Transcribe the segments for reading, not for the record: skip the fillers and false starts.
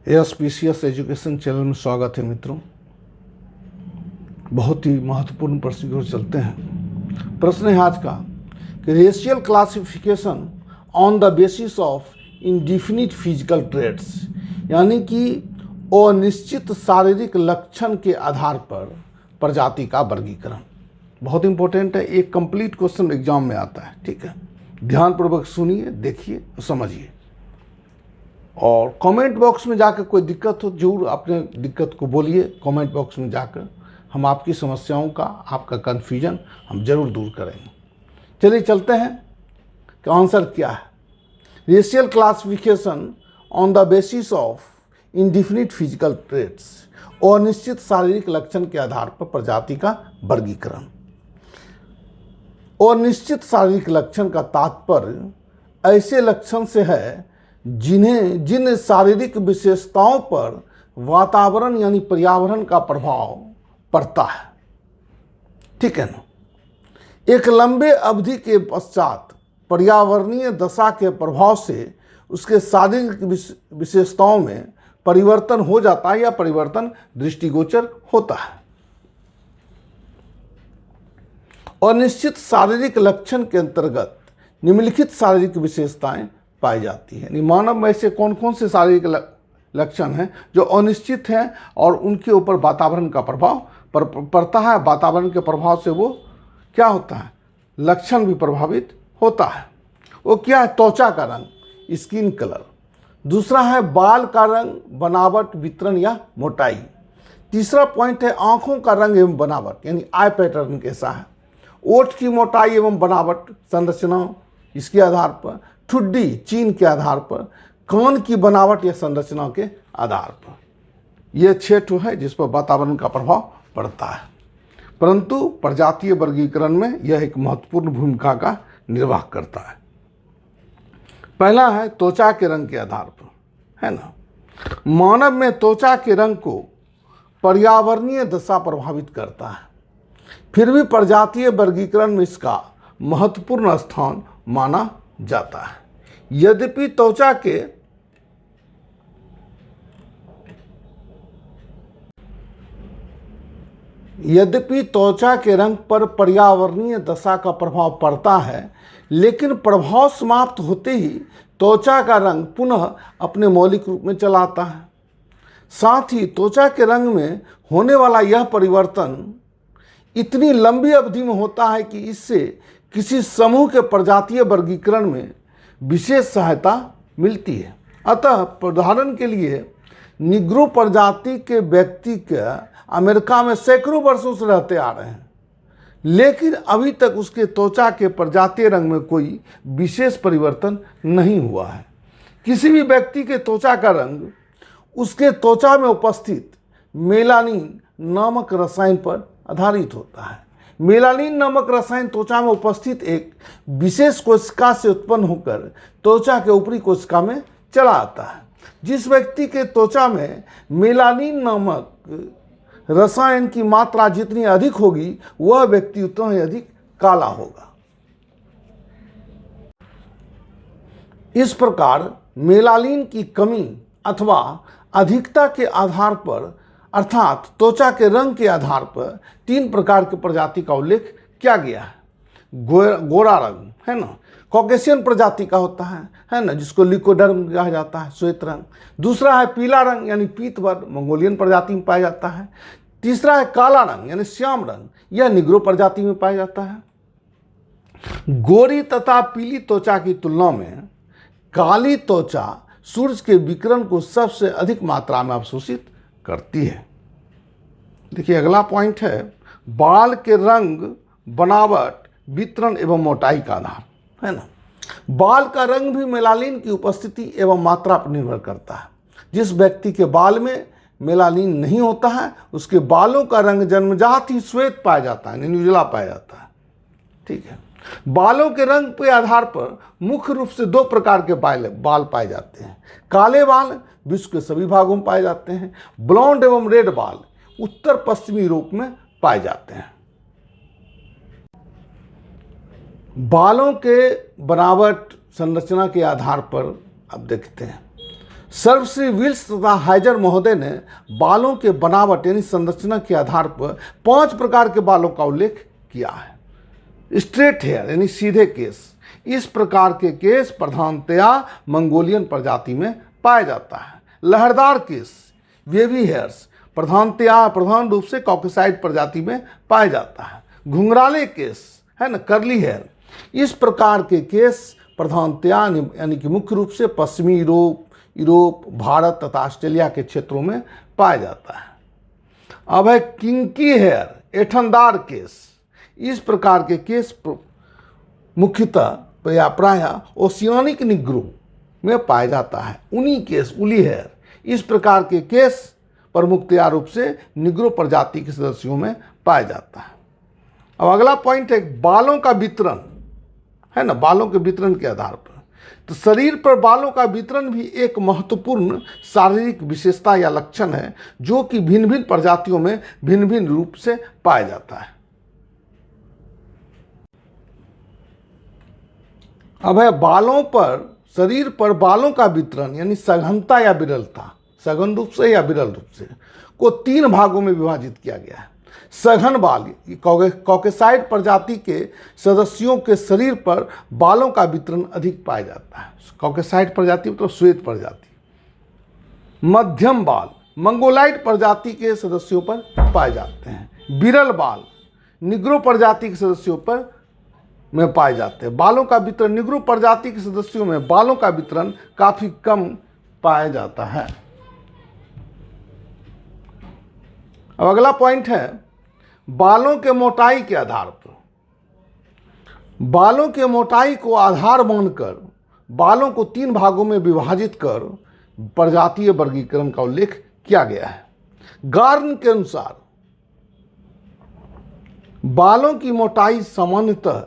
एएसपीसीएस education channel में स्वागत है मित्रों। बहुत ही महत्वपूर्ण प्रश्न की ओर चलते हैं। प्रश्न है आज का कि racial classification on the basis of indefinite physical traits, यानी कि अनिश्चित शारीरिक लक्षण के आधार पर प्रजाति का वर्गीकरण। बहुत इंपॉर्टेंट है, एक कंप्लीट क्वेश्चन एग्जाम में आता है। ठीक है, ध्यानपूर्वक सुनिए, देखिए, समझिए और कमेंट बॉक्स में जाकर कोई दिक्कत हो जरूर अपने दिक्कत को बोलिए। कमेंट बॉक्स में जाकर हम आपकी समस्याओं का, आपका कन्फ्यूजन हम जरूर दूर करेंगे। चलिए चलते हैं कि आंसर क्या है। Racial classification on the basis of indefinite physical traits, अनिश्चित शारीरिक लक्षण के आधार पर प्रजाति का वर्गीकरण। अनिश्चित शारीरिक लक्षण का तात्पर्य ऐसे लक्षण से है जिन शारीरिक विशेषताओं पर वातावरण यानी पर्यावरण का प्रभाव पड़ता है। ठीक है ना। एक लंबे अवधि के पश्चात पर्यावरणीय दशा के प्रभाव से उसके शारीरिक विशेषताओं में परिवर्तन हो जाता है या परिवर्तन दृष्टिगोचर होता है। अनिश्चित शारीरिक लक्षण के अंतर्गत निम्नलिखित शारीरिक विशेषताएं पाई जाती है। मानव में ऐसे कौन कौन से शारीरिक लक्षण हैं जो अनिश्चित हैं और उनके ऊपर वातावरण का प्रभाव पड़ता है। वातावरण के प्रभाव से वो क्या होता है, लक्षण भी प्रभावित होता है। वो क्या है, त्वचा का रंग, स्किन कलर। दूसरा है बाल का रंग, बनावट, वितरण या मोटाई। तीसरा पॉइंट है आंखों का रंग एवं बनावट, यानी आई पैटर्न कैसा है। ओठ की मोटाई एवं बनावट, संरचना, इसके आधार पर। ठुड्डी, चीन के आधार पर। कान की बनावट या संरचना के आधार पर। यह 6 ठो है जिस पर वातावरण का प्रभाव पड़ता है। परंतु प्रजातीय वर्गीकरण में यह एक महत्वपूर्ण भूमिका का निर्वाह करता है। पहला है त्वचा के रंग के आधार पर, है ना। मानव में त्वचा के रंग को पर्यावरणीय दशा प्रभावित करता है, फिर भी प्रजातीय वर्गीकरण में इसका महत्वपूर्ण स्थान माना जाता है। यद्यपि त्वचा के रंग पर पर्यावरणीय दशा का प्रभाव पड़ता है, लेकिन प्रभाव समाप्त होते ही त्वचा का रंग पुनः अपने मौलिक रूप में चला आता है। साथ ही त्वचा के रंग में होने वाला यह परिवर्तन इतनी लंबी अवधि में होता है कि इससे किसी समूह के प्रजातीय वर्गीकरण में विशेष सहायता मिलती है। अतः उदाहरण के लिए निग्रो प्रजाति के व्यक्ति के अमेरिका में सैकड़ों वर्षों से रहते आ रहे हैं, लेकिन अभी तक उसके त्वचा के प्रजातीय रंग में कोई विशेष परिवर्तन नहीं हुआ है। किसी भी व्यक्ति के त्वचा का रंग उसके त्वचा में उपस्थित मेलानिन नामक रसायन पर आधारित होता है। मेलानिन नामक रसायन त्वचा में उपस्थित एक विशेष कोशिका से उत्पन्न होकर त्वचा के ऊपरी कोशिका में चला आता है। जिस व्यक्ति के त्वचा में मेलानिन नामक रसायन की मात्रा जितनी अधिक होगी, वह व्यक्ति उतना ही अधिक काला होगा। इस प्रकार मेलानिन की कमी अथवा अधिकता के आधार पर, अर्थात त्वचा के रंग के आधार पर 3 प्रकार की प्रजाति का उल्लेख किया गया है। गोरा रंग, है ना, कॉकेशियन प्रजाति का होता है ना, जिसको लिकोडर्म कहा जाता है, श्वेत रंग। दूसरा है पीला रंग यानी पीतवर्ण, मंगोलियन प्रजाति में पाया जाता है। तीसरा है काला रंग यानी श्याम रंग, यह निग्रो प्रजाति में पाया जाता है। गोरी तथा पीली त्वचा की तुलना में काली त्वचा सूरज के विकिरण को सबसे अधिक मात्रा में अवशोषित करती है। देखिए अगला पॉइंट है बाल के रंग, बनावट, वितरण एवं मोटाई का आधार, है ना। बाल का रंग भी मेलानिन की उपस्थिति एवं मात्रा पर निर्भर करता है। जिस व्यक्ति के बाल में मेलानिन नहीं होता है, उसके बालों का रंग जन्मजात ही श्वेत पाया जाता है, यानी उजला पाया जाता है। ठीक है। बालों के रंग के आधार पर मुख्य रूप से 2 प्रकार के बाल पाए जाते हैं। काले बाल विश्व के सभी भागों में पाए जाते हैं। ब्लॉन्ड एवं रेड बाल उत्तर पश्चिमी यूरोप में पाए जाते हैं। बालों के बनावट, संरचना के आधार पर अब देखते हैं। सर्वश्री विल्स तथा हाइजर महोदय ने बालों के बनावट यानी संरचना के आधार पर 5 प्रकार के बालों का उल्लेख किया है। स्ट्रेट हेयर यानी सीधे केस, इस प्रकार के केस प्रधानतया मंगोलियन प्रजाति में पाया जाता है। लहरदार केस वेवी हेयर्स प्रधान रूप से कॉकेसाइड प्रजाति में पाया जाता है। घुंघराले केस है ना, कर्ली हेयर, इस प्रकार के केस प्रधानतया यानी कि मुख्य रूप से पश्चिमी यूरोप, भारत तथा ऑस्ट्रेलिया के क्षेत्रों में पाया जाता है। अब है किंकी हेयर, ऐंठनदार केस, इस प्रकार के केस मुख्यतः या प्रायः ओशियानिक निग्रो में पाया जाता है। ऊनी केस, उली हेयर, इस प्रकार के केस प्रमुखतया रूप से निग्रो प्रजाति के सदस्यों में पाया जाता है। अब अगला पॉइंट है बालों का वितरण, है ना, बालों के वितरण के आधार पर। तो शरीर पर बालों का वितरण भी एक महत्वपूर्ण शारीरिक विशेषता या लक्षण है जो कि भिन्न भिन्न प्रजातियों में भिन्न भिन्न रूप से पाया जाता है। अब है शरीर पर बालों का वितरण यानी सघनता या विरलता, सघन रूप से या विरल रूप से, को 3 भागों में विभाजित किया गया है। सघन बाल, कॉकेसाइड प्रजाति के सदस्यों के शरीर पर बालों का वितरण अधिक पाया जाता है। कॉकेसाइड प्रजाति मतलब श्वेत प्रजाति। मध्यम बाल मंगोलाइड प्रजाति के सदस्यों पर पाए जाते हैं। विरल बाल निग्रो प्रजाति के सदस्यों पर में पाए जाते हैं। बालों का वितरण निग्रो प्रजाति के सदस्यों में बालों का वितरण काफी कम पाया जाता है। अब अगला पॉइंट है बालों के मोटाई के आधार पर। बालों के मोटाई को आधार मानकर बालों को 3 भागों में विभाजित कर प्रजातीय वर्गीकरण का उल्लेख किया गया है। गार्न के अनुसार बालों की मोटाई सामान्यतः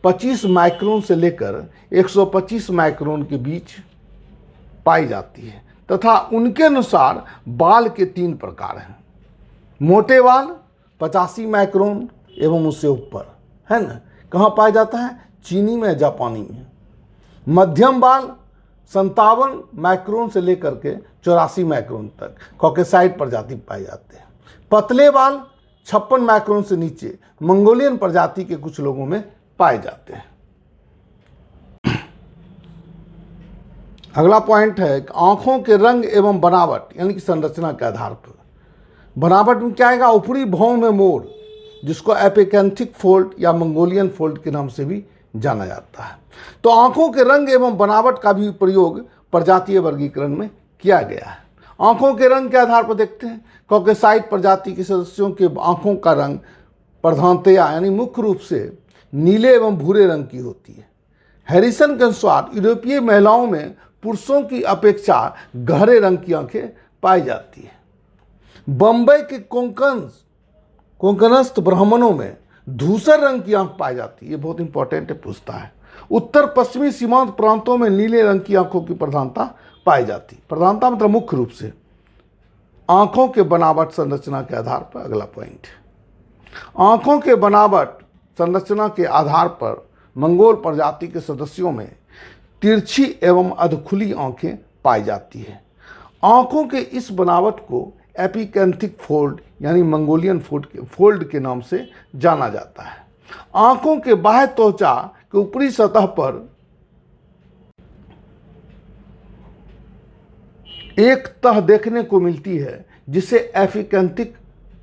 25 माइक्रोन से लेकर 125 माइक्रोन के बीच पाई जाती है तथा उनके अनुसार बाल के 3 प्रकार हैं। मोटे बाल 85 माइक्रोन एवं उससे ऊपर, है ना, कहाँ पाया जाता है? चीनी में, जापानी में। मध्यम बाल 57 माइक्रोन से लेकर के 84 माइक्रोन तक कॉकेसाइड प्रजाति पाए जाते हैं। पतले बाल 56 माइक्रोन से नीचे मंगोलियन प्रजाति के कुछ लोगों में पाए जाते हैं। अगला पॉइंट है आंखों के रंग एवं बनावट यानी कि संरचना के आधार पर। बनावट में क्या आएगा? ऊपरी भौं में मोड़, जिसको एपिकेंथिक फोल्ड या मंगोलियन फोल्ड के नाम से भी जाना जाता है। तो आंखों के रंग एवं बनावट का भी प्रयोग प्रजातीय वर्गीकरण में किया गया है। आंखों के रंग के आधार पर देखते हैं, कॉकेसाइड प्रजाति के सदस्यों के आंखों का रंग प्रधानतया यानी मुख्य रूप से नीले एवं भूरे रंग की होती है। हैरिसन के अनुसार यूरोपीय महिलाओं में पुरुषों की अपेक्षा गहरे रंग की आंखें पाई जाती है। बंबई के कोंकणस्थ ब्राह्मणों में धूसर रंग की आंख पाई जाती है। ये बहुत इंपॉर्टेंट है, पूछता है। उत्तर पश्चिमी सीमांत प्रांतों में नीले रंग की आंखों की प्रधानता पाई जाती। प्रधानता मतलब मुख्य रूप से आंखों के बनावट संरचना के आधार पर। अगला पॉइंट, आंखों के बनावट संरचना के आधार पर मंगोल प्रजाति के सदस्यों में तिरछी एवं अधखुली आंखें पाई जाती है। आंखों के इस बनावट को एपिकेंथिक फोल्ड यानी मंगोलियन फोल्ड के नाम से जाना जाता है। आंखों के बाह्य त्वचा के ऊपरी सतह पर एक तह देखने को मिलती है जिसे एपिकेंथिक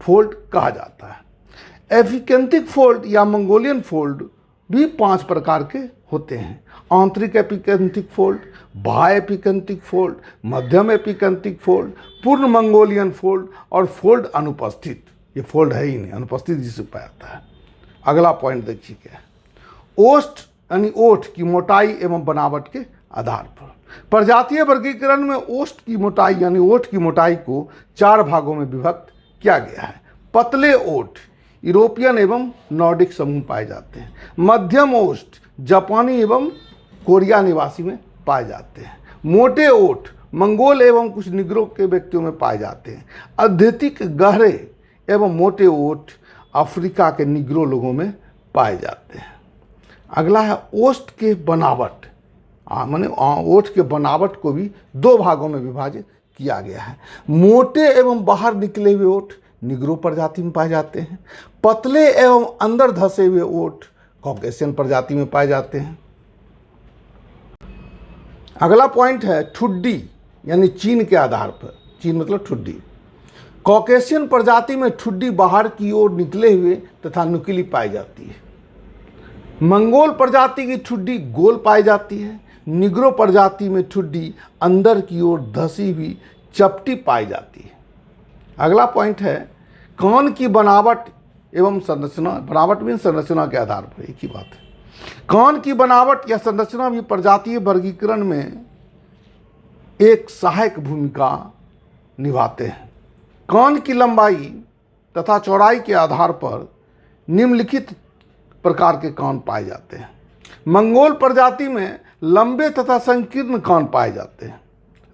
फोल्ड कहा जाता है। एपिकेंथिक फोल्ड या मंगोलियन फोल्ड भी 5 प्रकार के होते हैं। आंतरिक एपिकेंथिक फोल्ड, बाह्य एपिकेंथिक फोल्ड, मध्यम एपिकेंथिक फोल्ड, पूर्ण मंगोलियन फोल्ड और फोल्ड अनुपस्थित। ये फोल्ड है ही नहीं, अनुपस्थित जिसे पाया जाता है। अगला पॉइंट देखिए क्या है, ओष्ठ यानी ओठ की मोटाई एवं बनावट के आधार पर। प्रजातीय वर्गीकरण में ओष्ठ की मोटाई यानी ओठ की मोटाई को 4 भागों में विभक्त किया गया है। पतले ओठ यूरोपियन एवं नॉर्डिक समूह पाए जाते हैं। मध्यम ओष्ठ जापानी एवं कोरिया निवासी में पाए जाते हैं। मोटे ओठ मंगोल एवं कुछ निग्रो के व्यक्तियों में पाए जाते हैं। अत्यधिक गहरे एवं मोटे ओठ अफ्रीका के निग्रो लोगों में पाए जाते हैं। अगला है ओष्ठ के बनावट माने ओठ के बनावट को भी दो भागों में विभाजित किया गया है। मोटे एवं बाहर निकले हुए ओठ निग्रो प्रजाति में पाए जाते हैं। पतले एवं अंदर धसे हुए ओठ कॉकेशियन प्रजाति में पाए जाते हैं। अगला पॉइंट है ठुड्डी, यानी चीन के आधार पर। चीन मतलब ठुड्डी। कॉकेशियन प्रजाति में ठुड्डी बाहर की ओर निकले हुए तथा नुकीली पाई जाती है। मंगोल प्रजाति की ठुड्डी गोल पाई जाती है। निग्रो प्रजाति में ठुड्डी अंदर की ओर धसी हुई चपटी पाई जाती है। अगला पॉइंट है कान की बनावट एवं संरचना। बनावट में संरचना के आधार पर एक ही बात है। कान की बनावट या संरचना भी प्रजातीय वर्गीकरण में एक सहायक भूमिका निभाते हैं। कान की लंबाई तथा चौड़ाई के आधार पर निम्नलिखित प्रकार के कान पाए जाते हैं। मंगोल प्रजाति में लंबे तथा संकीर्ण कान पाए जाते हैं।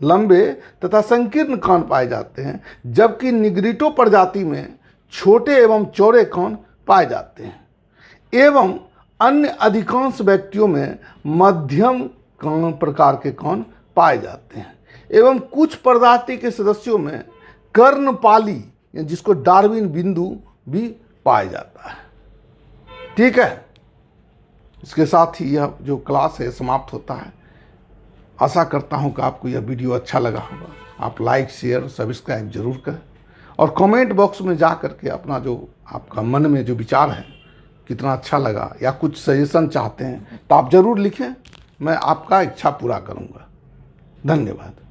लंबे तथा संकीर्ण कान पाए जाते हैं, जबकि निग्रिटो प्रजाति में छोटे एवं चौड़े कान पाए जाते हैं एवं अन्य अधिकांश व्यक्तियों में मध्यम कान प्रकार के कान पाए जाते हैं एवं कुछ प्रजाति के सदस्यों में कर्णपाली, जिसको डार्विन बिंदु भी पाया जाता है। ठीक है, इसके साथ ही यह जो क्लास है समाप्त होता है। आशा करता हूं कि आपको यह वीडियो अच्छा लगा होगा। आप लाइक, शेयर, सब्सक्राइब जरूर करें और कमेंट बॉक्स में जा करके अपना जो आपका मन में जो विचार है, कितना अच्छा लगा या कुछ सजेशन चाहते हैं तो आप ज़रूर लिखें। मैं आपका इच्छा पूरा करूँगा। धन्यवाद।